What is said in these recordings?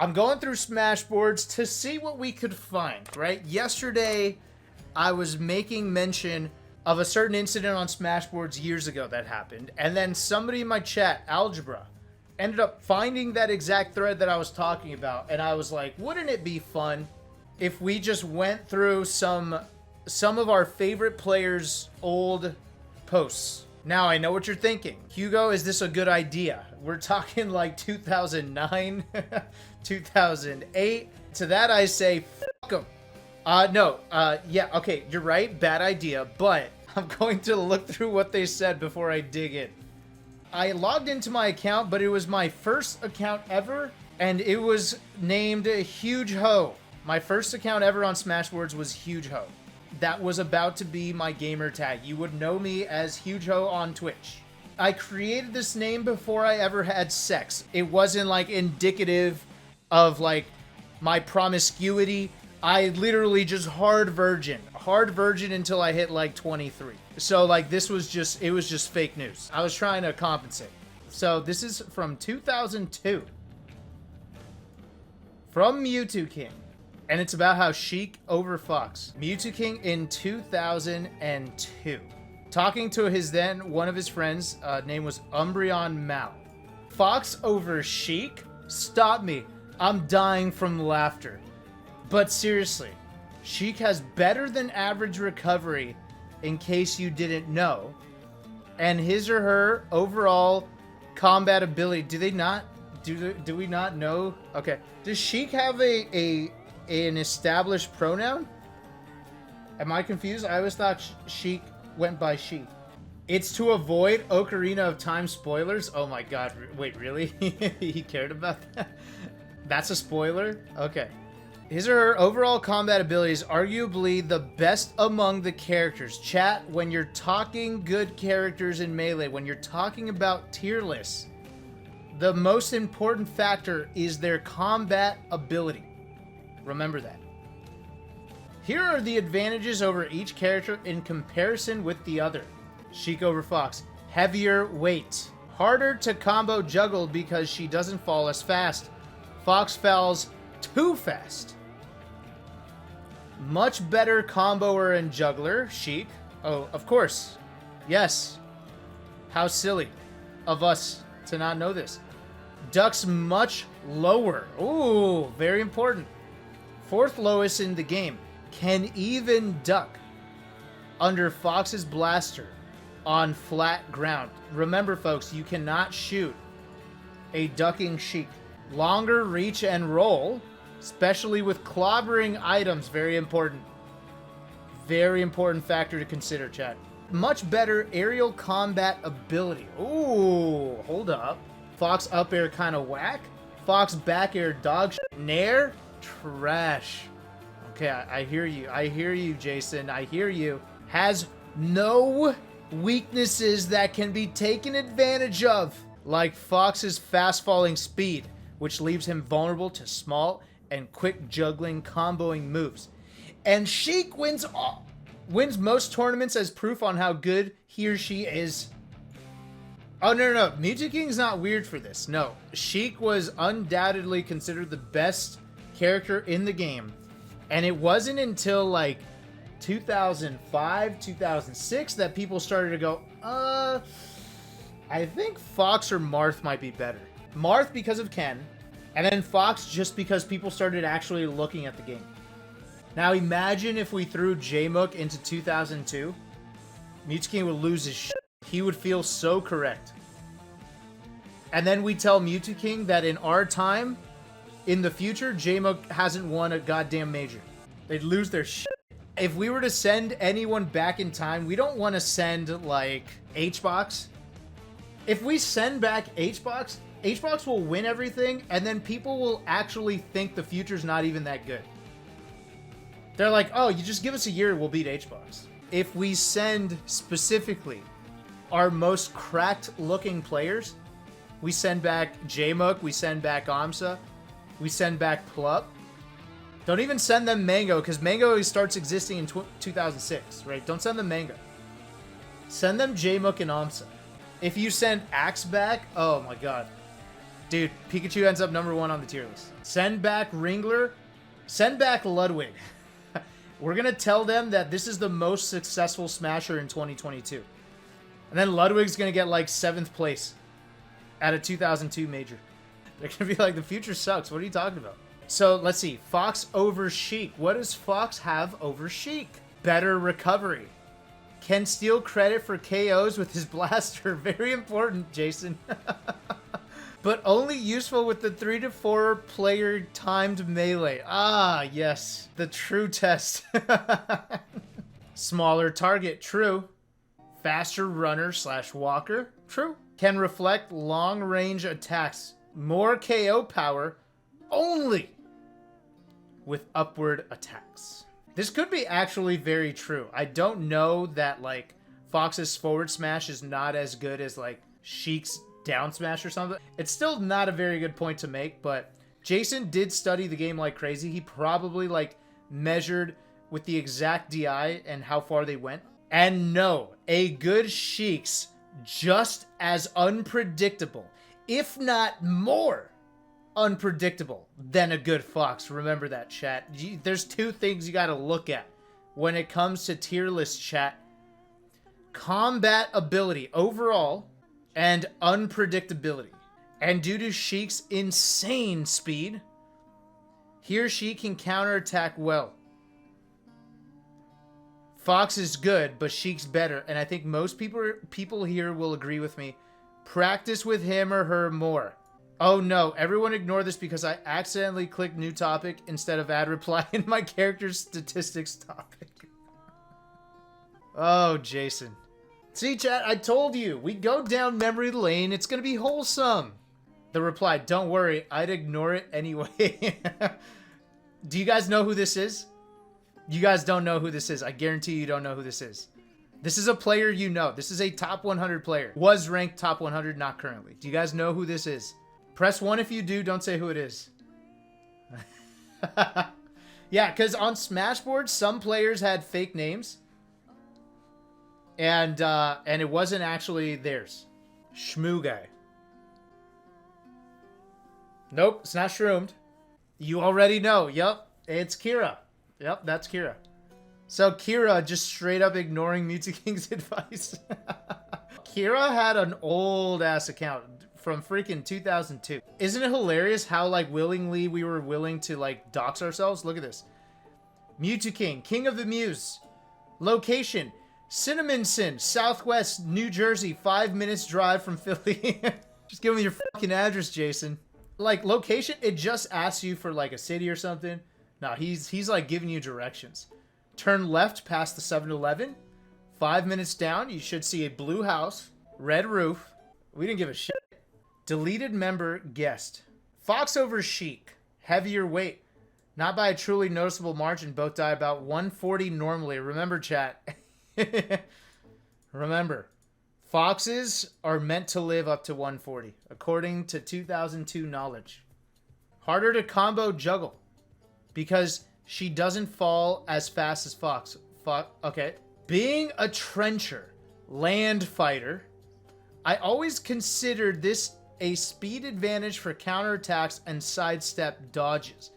I'm going through Smashboards to see what we could find, right? Yesterday, I was making mention of a certain incident on Smashboards years ago that happened, and then somebody in my chat, Algebra, ended up finding that exact thread that I was talking about, and I was like, wouldn't it be fun if we just went through some of our favorite players' old posts? Now, I know what you're thinking. Hugo, is this a good idea? We're talking like 2009, 2008. To that I say, fuck them. Yeah, okay, you're right, bad idea, but I'm going to look through what they said before I dig in. I logged into my account, but it was my first account ever, and it was named Huge Ho. My first account ever on Smashboards was Huge Ho. That was about to be my gamer tag. You would know me as Huge Ho on Twitch. I created this name before I ever had sex. It wasn't like indicative of like my promiscuity. I literally just hard virgin until I hit like 23. So like it was just fake news. I was trying to compensate. So this is from 2002. From Mew2King. And it's about how Sheik over Fox. Mew2King in 2002. Talking to one of his friends, name was Umbreon Mao. Fox over Sheik? Stop me. I'm dying from laughter. But seriously, Sheik has better than average recovery, in case you didn't know. And his or her overall combat ability, do we not know? Okay. Does Sheik have an established pronoun? Am I confused? I always thought Sheik went by she. It's to avoid Ocarina of Time spoilers. Oh my god, wait, really? He cared about that? That's a spoiler? Okay. His or her overall combat ability is arguably the best among the characters. Chat, when you're talking good characters in Melee, when you're talking about tier lists, the most important factor is their combat ability. Remember that. Here are the advantages over each character in comparison with the other. Sheik over Fox. Heavier weight. Harder to combo juggle because she doesn't fall as fast. Fox falls too fast. Much better comboer and juggler. Sheik. Oh, of course. Yes. How silly of us to not know this. Ducks much lower. Ooh, very important. Fourth lowest in the game. Can even duck under Fox's blaster on flat ground. Remember, folks, you cannot shoot a ducking Sheik. Longer reach and roll, especially with clobbering items. Very important. Very important factor to consider, chat. Much better aerial combat ability. Ooh, hold up. Fox up air kind of whack. Fox back air dog shit. Nair, trash. Okay, I hear you. I hear you, Jason. I hear you. Has no weaknesses that can be taken advantage of, like Fox's fast falling speed, which leaves him vulnerable to small and quick juggling comboing moves. And Sheik wins most tournaments as proof on how good he or she is. Oh, no. Mew2King's not weird for this. No. Sheik was undoubtedly considered the best character in the game. And it wasn't until like 2005, 2006 that people started to go, I think Fox or Marth might be better. Marth because of Ken, and then Fox just because people started actually looking at the game. Now imagine if we threw J-Mook into 2002. Mew2King would lose his shit. He would feel so correct. And then we tell Mew2King that in our time, in the future, J-Mook hasn't won a goddamn major. They'd lose their shit. If we were to send anyone back in time, we don't want to send, like, H-Box. If we send back H-Box, H-Box will win everything, and then people will actually think the future's not even that good. They're like, oh, you just give us a year, we'll beat H-Box. If we send, specifically, our most cracked-looking players, we send back J-Mook, we send back Amsa, we send back Plup. Don't even send them Mango, because Mango starts existing in 2006, right? Don't send them Mango. Send them J-Mook and Amsa. If you send Axe back, oh my god. Dude, Pikachu ends up #1 on the tier list. Send back Ringler. Send back Ludwig. We're going to tell them that this is the most successful Smasher in 2022. And then Ludwig's going to get like 7th place at a 2002 major. They're going to be like, the future sucks. What are you talking about? So let's see. Fox over Sheik. What does Fox have over Sheik? Better recovery. Can steal credit for KOs with his blaster. Very important, Jason. But only useful with the 3 to 4 player timed melee. Ah, yes. The true test. Smaller target. True. Faster runner / walker. True. Can reflect long range attacks. More KO power. Only with upward attacks. This could be actually very true. I don't know that, like, Fox's forward smash is not as good as, like, Sheik's down smash or something. It's still not a very good point to make, but Jason did study the game like crazy. He probably, like, measured with the exact DI and how far they went. And no, a good Sheik's just as unpredictable, if not more unpredictable than a good Fox. Remember that, chat. There's 2 things you got to look at when it comes to tier list, chat. Combat ability overall and unpredictability. And due to Sheik's insane speed, he or she can counterattack well. Fox is good, but Sheik's better, and I think most people here will agree with me. Practice with him or her more. Oh no, everyone ignore this because I accidentally clicked new topic instead of add reply in my character's statistics topic. Oh, Jason. See, chat, I told you, we go down memory lane, it's gonna be wholesome. The reply, don't worry, I'd ignore it anyway. Do you guys know who this is? You guys don't know who this is. I guarantee you don't know who this is. This is a player you know. This is a top 100 player. Was ranked top 100, not currently. Do you guys know who this is? Press 1 if you do. Don't say who it is. Yeah, because on Smashboard, some players had fake names. And it wasn't actually theirs. Shmoo guy. Nope, it's not Shroomed. You already know. Yup, it's Kira. Yep, that's Kira. So Kira just straight up ignoring Mew2King's advice. Kira had an old ass account from freaking 2002. Isn't it hilarious how, like, willingly we were willing to, like, dox ourselves? Look at this. Mew2King, King of the Mews. Location, Cinnamon Sin, Southwest New Jersey, 5 minutes drive from Philly. Just give me your fucking address, Jason. Like, location, it just asks you for, like, a city or something. No, he's like giving you directions. Turn left past the 7-Eleven. 5 minutes down, you should see a blue house, red roof. We didn't give a shit. Deleted member guest. Fox over Sheik. Heavier weight. Not by a truly noticeable margin. Both die about 140 normally. Remember, chat. Remember. Foxes are meant to live up to 140, according to 2002 knowledge. Harder to combo juggle. Because she doesn't fall as fast as Fox. Okay. Being a trencher, land fighter, I always considered this a speed advantage for counterattacks and sidestep dodges.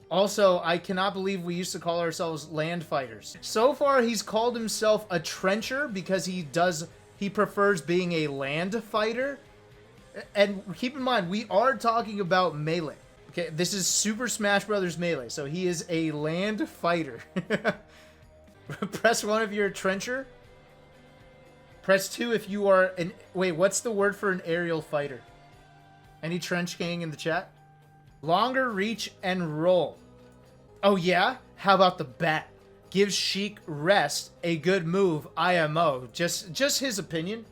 Also, I cannot believe we used to call ourselves land fighters. So far, he's called himself a trencher because he prefers being a land fighter. And keep in mind, we are talking about melee. Okay, this is Super Smash Bros. Melee, so he is a land fighter. Press 1 if you're a trencher. Press 2 if you are an... Wait, what's the word for an aerial fighter? Any trench gang in the chat? Longer reach and roll. Oh yeah? How about the bat? Gives Sheik rest, a good move, IMO. Just his opinion.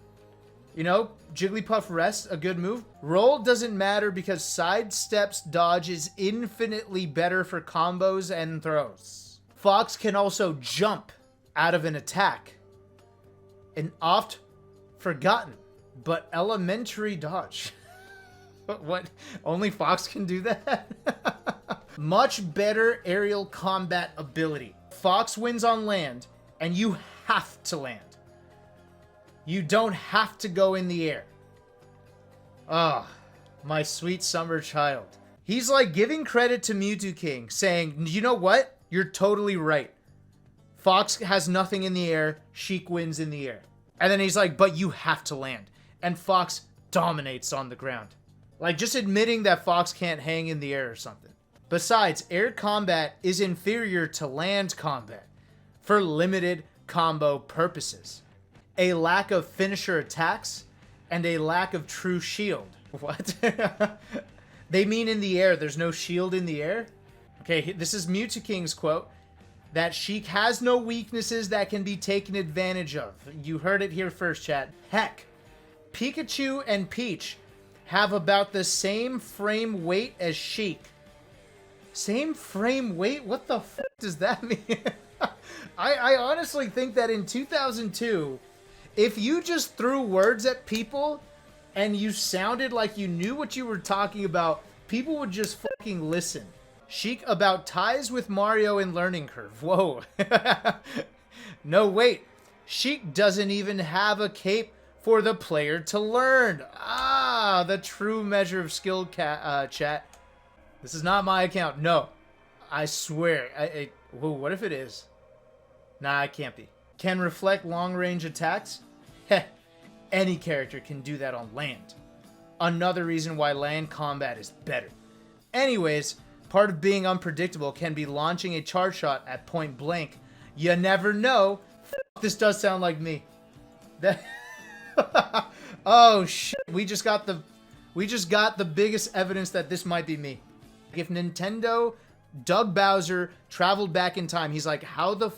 You know, Jigglypuff rest, a good move. Roll doesn't matter because sidesteps dodge is infinitely better for combos and throws. Fox can also jump out of an attack. An oft forgotten but elementary dodge. What? Only Fox can do that? Much better aerial combat ability. Fox wins on land, and you have to land. You don't have to go in the air. Ah, My sweet summer child. He's like giving credit to Mew2King, saying, you know what? You're totally right. Fox has nothing in the air. Sheik wins in the air. And then he's like, but you have to land. And Fox dominates on the ground. Like just admitting that Fox can't hang in the air or something. Besides, air combat is inferior to land combat for limited combo purposes. A lack of finisher attacks and a lack of true shield. What? They mean in the air. There's no shield in the air? Okay, this is Mew2King's quote. That Sheik has no weaknesses that can be taken advantage of. You heard it here first, chat. Heck, Pikachu and Peach have about the same frame weight as Sheik. Same frame weight? What the f does that mean? I honestly think that in 2002, if you just threw words at people and you sounded like you knew what you were talking about, people would just fucking listen. Sheik about ties with Mario in learning curve. Whoa. No, wait. Sheik doesn't even have a cape for the player to learn. Ah, the true measure of skill, chat. This is not my account. No. I swear. Whoa, what if it is? Nah, it can't be. Can reflect long-range attacks? Heh. Any character can do that on land. Another reason why land combat is better. Anyways, part of being unpredictable can be launching a charge shot at point blank. You never know. This does sound like me. Oh shit. We just got the biggest evidence that this might be me. If Nintendo, Doug Bowser traveled back in time, he's like, how the f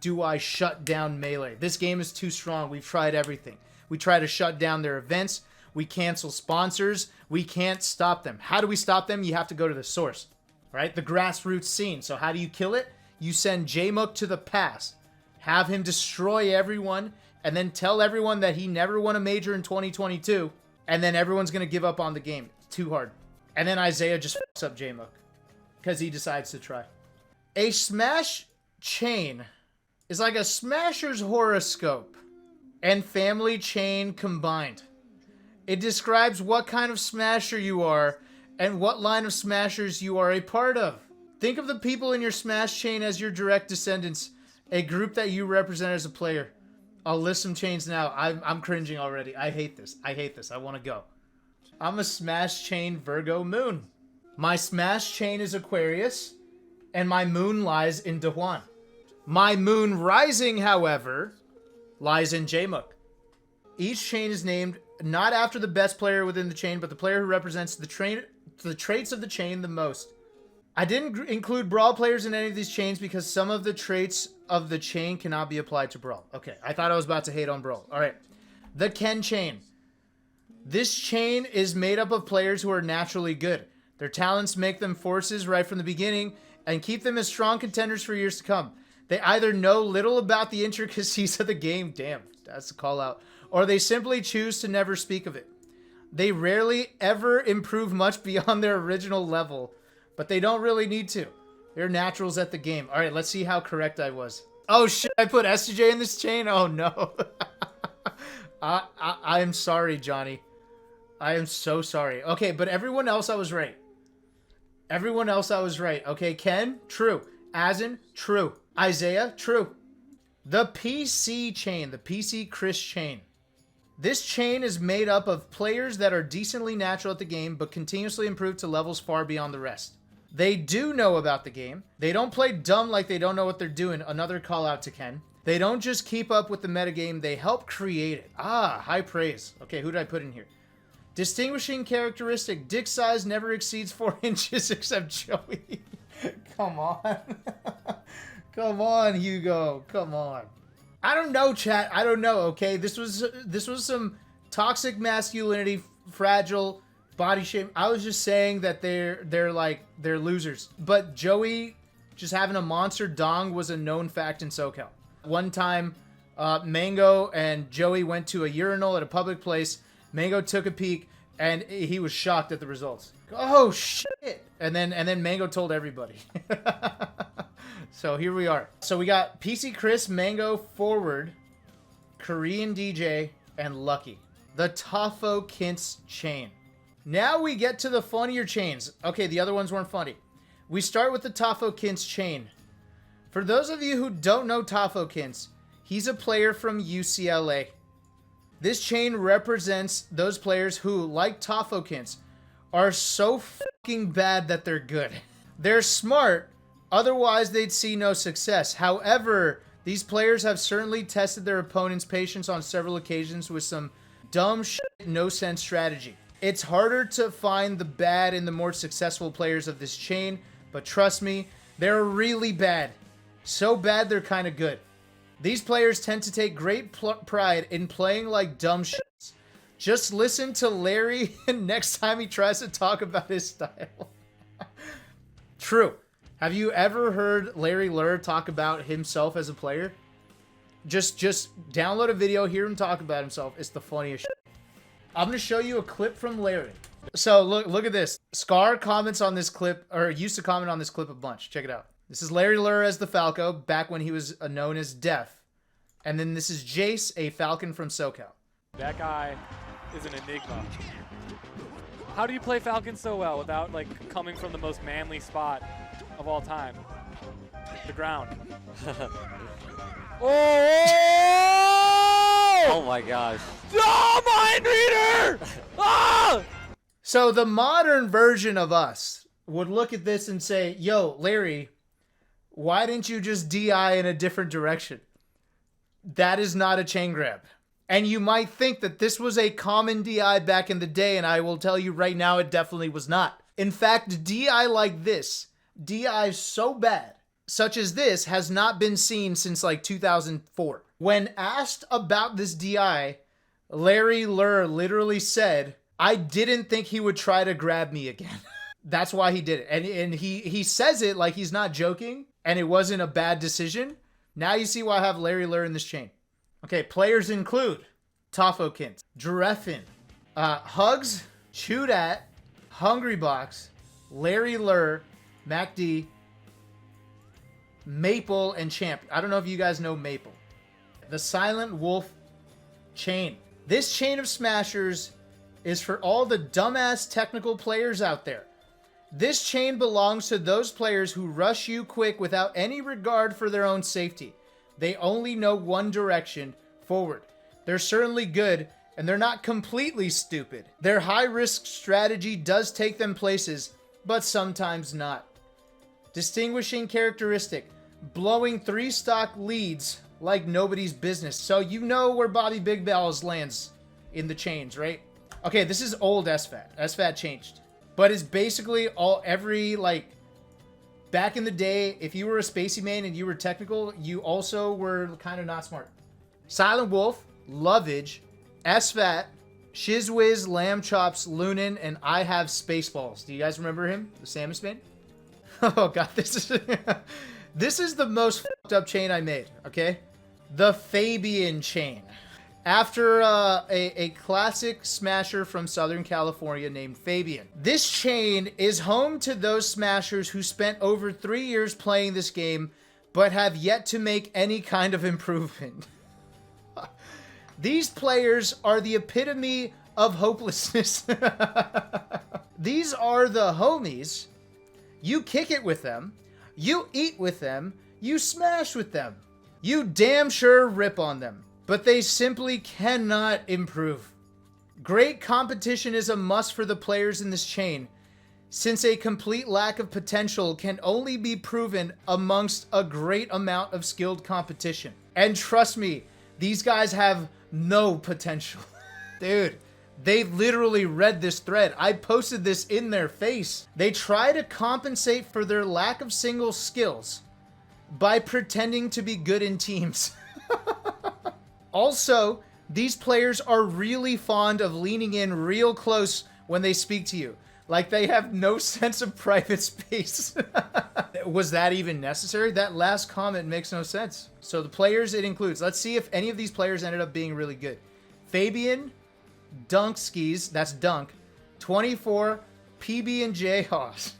do I shut down Melee? This game is too strong. We've tried everything. We try to shut down their events. We cancel sponsors. We can't stop them. How do we stop them? You have to go to the source, right? The grassroots scene. So how do you kill it? You send J-Mook to the past, have him destroy everyone, and then tell everyone that he never won a major in 2022, and then everyone's going to give up on the game. It's too hard. And then Isaiah just fucks up J-Mook because he decides to try. A Smash chain is like a Smasher's horoscope and family chain combined. It describes what kind of Smasher you are and what line of Smashers you are a part of. Think of the people in your Smash chain as your direct descendants, a group that you represent as a player. I'll list some chains now. I'm cringing already. I hate this. I hate this. I want to go. I'm a Smash chain Virgo moon. My Smash chain is Aquarius, and my moon lies in Dahuan. My moon rising, however, lies in J-Mook. Each chain is named not after the best player within the chain, but the player who represents the traits of the chain the most. I didn't include Brawl players in any of these chains because some of the traits of the chain cannot be applied to Brawl. Okay, I thought I was about to hate on Brawl. All right. The Ken chain. This chain is made up of players who are naturally good. Their talents make them forces right from the beginning and keep them as strong contenders for years to come. They either know little about the intricacies of the game, damn, that's a call out, or they simply choose to never speak of it. They rarely ever improve much beyond their original level, but they don't really need to. They're naturals at the game. All right, let's see how correct I was. Oh shit, I put SJ in this chain? Oh no. I am sorry, Johnny. I am so sorry. Okay, but everyone else I was right. Everyone else I was right. Okay, Ken, true. Azin, true. Isaiah, true. The PC chain, the PC Chris chain. This chain is made up of players that are decently natural at the game, but continuously improve to levels far beyond the rest. They do know about the game. They don't play dumb like they don't know what they're doing. Another call out to Ken. They don't just keep up with the metagame, they help create it. Ah, high praise. Okay, who did I put in here? Distinguishing characteristic, dick size never exceeds 4 inches except Joey. Come on. Come on, Hugo. Come on. I don't know, chat. I don't know, okay? This was some toxic masculinity, fragile body shape. I was just saying that they're losers. But Joey just having a monster dong was a known fact in SoCal. One time, Mango and Joey went to a urinal at a public place. Mango took a peek, and he was shocked at the results. Oh, shit! And then Mango told everybody. So here we are. So we got PC Chris, Mango, Forward, Korean DJ, and Lucky. The Tafo Kints chain. Now we get to the funnier chains. Okay, the other ones weren't funny. We start with the Tafokins chain. For those of you who don't know Tafokins, he's a player from UCLA. This chain represents those players who, like Tafokins, are so fucking bad that they're good. They're smart, otherwise they'd see no success. However, these players have certainly tested their opponent's patience on several occasions with some dumb shit, no sense strategy. It's harder to find the bad in the more successful players of this chain, but trust me, they're really bad. So bad they're kind of good. These players tend to take great pride in playing like dumb shits. Just listen to Larry next time he tries to talk about his style. True. Have you ever heard Larry Lur talk about himself as a player? Just download a video, hear him talk about himself. It's the funniest shit. I'm going to show you a clip from Larry. So look at this. Scar comments on this clip, or used to comment on this clip a bunch. Check it out. This is Larry Lur as the Falco, back when he was known as Def. And then this is Jace, a Falcon from SoCal. That guy is an enigma. How do you play Falcon so well without, like, coming from the most manly spot of all time? The ground. Oh! Oh my gosh. Oh, mind reader! Ah! So the modern version of us would look at this and say, yo, Larry, why didn't you just DI in a different direction? That is not a chain grab. And you might think that this was a common DI back in the day, and I will tell you right now it definitely was not. In fact, DI like this, DI so bad, such as this, has not been seen since like 2004. When asked about this DI, Larry Lur literally said, I didn't think he would try to grab me again. That's why he did it. And he says it like he's not joking, and it wasn't a bad decision. Now you see why I have Larry Lur in this chain. Okay, players include Tafokins, Dreffin, Hugs, Chewed At, Hungry Box, Larry Lur, MacD, Maple, and Champ. I don't know if you guys know Maple. The Silent Wolf chain. This chain of smashers is for all the dumbass technical players out there. This chain belongs to those players who rush you quick without any regard for their own safety. They only know one direction, forward. They're certainly good, and they're not completely stupid. Their high-risk strategy does take them places, but sometimes not. Distinguishing characteristic, blowing 3-stock leads like nobody's business. So you know where Bobby Big Balls lands in the chains, right? Okay, this is old SFAT. SFAT changed. But it's basically back in the day, if you were a Spacey main and you were technical, you also were kind of not smart. Silent Wolf, Lovage, SFAT, Shizwiz, Lamb Chops, Lunin, and I Have Spaceballs. Do you guys remember him? The Samus main? Oh god, this is the most fucked up chain I made, okay? The Fabian chain. After a classic smasher from Southern California named Fabian. This chain is home to those smashers who spent over 3 years playing this game, but have yet to make any kind of improvement. These players are the epitome of hopelessness. These are the homies. You kick it with them, you eat with them, you smash with them. You damn sure rip on them. But they simply cannot improve. Great competition is a must for the players in this chain, since a complete lack of potential can only be proven amongst a great amount of skilled competition. And trust me, these guys have no potential. Dude, they literally read this thread. I posted this in their face. They try to compensate for their lack of single skills by pretending to be good in teams. Also, these players are really fond of leaning in real close when they speak to you. Like they have no sense of private space. Was that even necessary? That last comment makes no sense. So the players it includes. Let's see if any of these players ended up being really good. Fabian, Dunk Skis, that's Dunk. 24, PB and J Haas.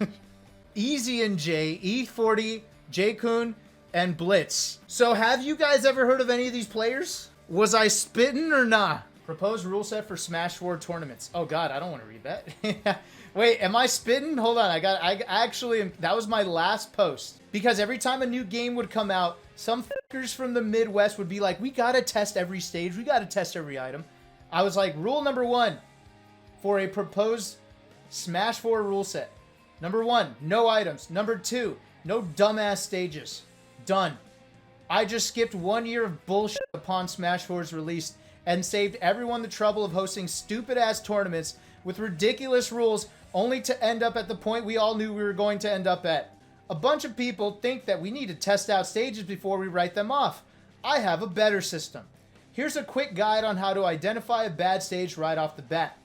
Easy and J, E40, J-Kun, and Blitz. So have you guys ever heard of any of these players? Was I spitting or not? Proposed rule set for Smash 4 tournaments. Oh god, I don't want to read that. Wait, am I spitting? Hold on, I actually, that was my last post. Because every time a new game would come out, some fuckers from the Midwest would be like, we gotta test every stage, we gotta test every item. I was like, rule number 1 for a proposed Smash 4 rule set. Number 1, no items. Number 2, no dumbass stages. Done. I just skipped 1 year of bullshit upon Smash 4's release and saved everyone the trouble of hosting stupid-ass tournaments with ridiculous rules only to end up at the point we all knew we were going to end up at. A bunch of people think that we need to test out stages before we write them off. I have a better system. Here's a quick guide on how to identify a bad stage right off the bat.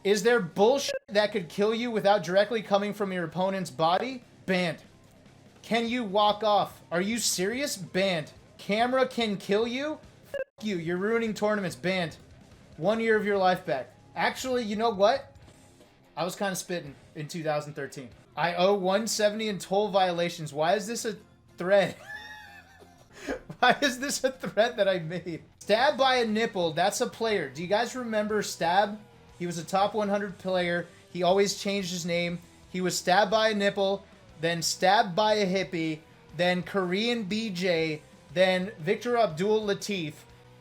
Is there bullshit that could kill you without directly coming from your opponent's body? Banned. Can you walk off? Are you serious? Banned. Camera can kill you? F you, you're ruining tournaments. Banned. 1 year of your life back. Actually, you know what? I was kind of spitting in 2013. I owe 170 in toll violations. Why is this a thread? Why is this a thread that I made? Stab by a nipple. That's a player. Do you guys remember Stab? He was a top 100 player. He always changed his name. He was stabbed by a nipple, then stabbed by a hippie, then Korean BJ, then Victor Abdul Latif,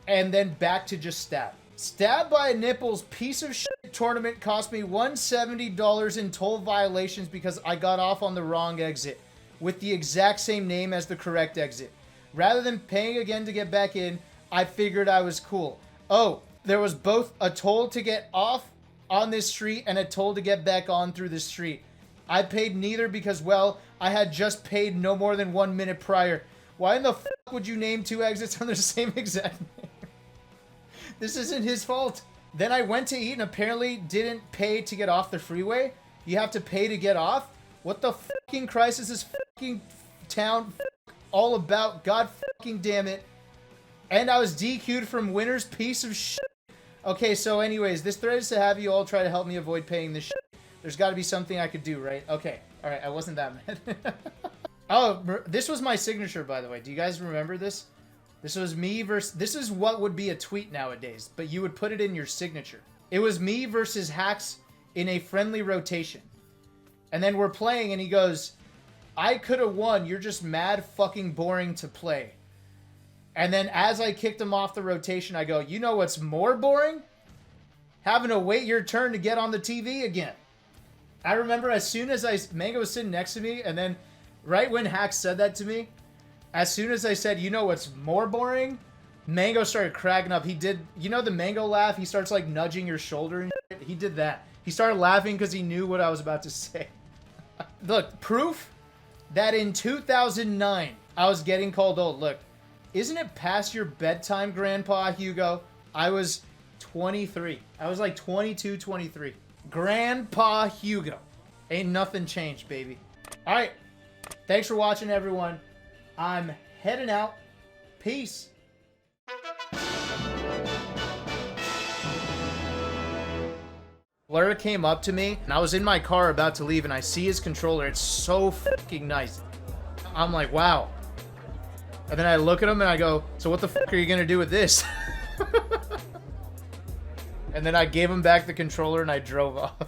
and then back to just Stab. Stabbed by a nipple's piece of shit tournament cost me $170 in toll violations because I got off on the wrong exit with the exact same name as the correct exit. Rather than paying again to get back in, I figured I was cool. Oh, there was both a toll to get off on this street and a toll to get back on through the street. I paid neither because, well, I had just paid no more than 1 minute prior. Why in the f*** would you name 2 exits on the same exact name? This isn't his fault. Then I went to eat and apparently didn't pay to get off the freeway. You have to pay to get off? What the fucking Christ is this fucking town all about? God fucking damn it. And I was DQ'd from winner's piece of shit. Okay, so anyways, this thread is to have you all try to help me avoid paying this shit. There's got to be something I could do, right? Okay. All right, I wasn't that mad. Oh, this was my signature, by the way. Do you guys remember this? This was me versus... This is what would be a tweet nowadays, but you would put it in your signature. It was me versus Hacks in a friendly rotation. And then we're playing, and he goes, I could have won. You're just mad fucking boring to play. And then as I kicked him off the rotation, I go, you know what's more boring? Having to wait your turn to get on the TV again. I remember as soon as Mango was sitting next to me, and then right when Hacks said that to me, as soon as I said, you know what's more boring? Mango started cracking up. He did, you know the Mango laugh? He starts like nudging your shoulder and shit? He did that. He started laughing because he knew what I was about to say. Look, proof that in 2009, I was getting called old. Look, isn't it past your bedtime, Grandpa Hugo? I was 23. I was like 22, 23. Grandpa Hugo. Ain't nothing changed, baby. All right. Thanks for watching, everyone. I'm heading out. Peace. Blur came up to me, and I was in my car about to leave, and I see his controller. It's so fucking nice. I'm like, wow. And then I look at him, and I go, so what the fuck are you going to do with this? And then I gave him back the controller, and I drove off.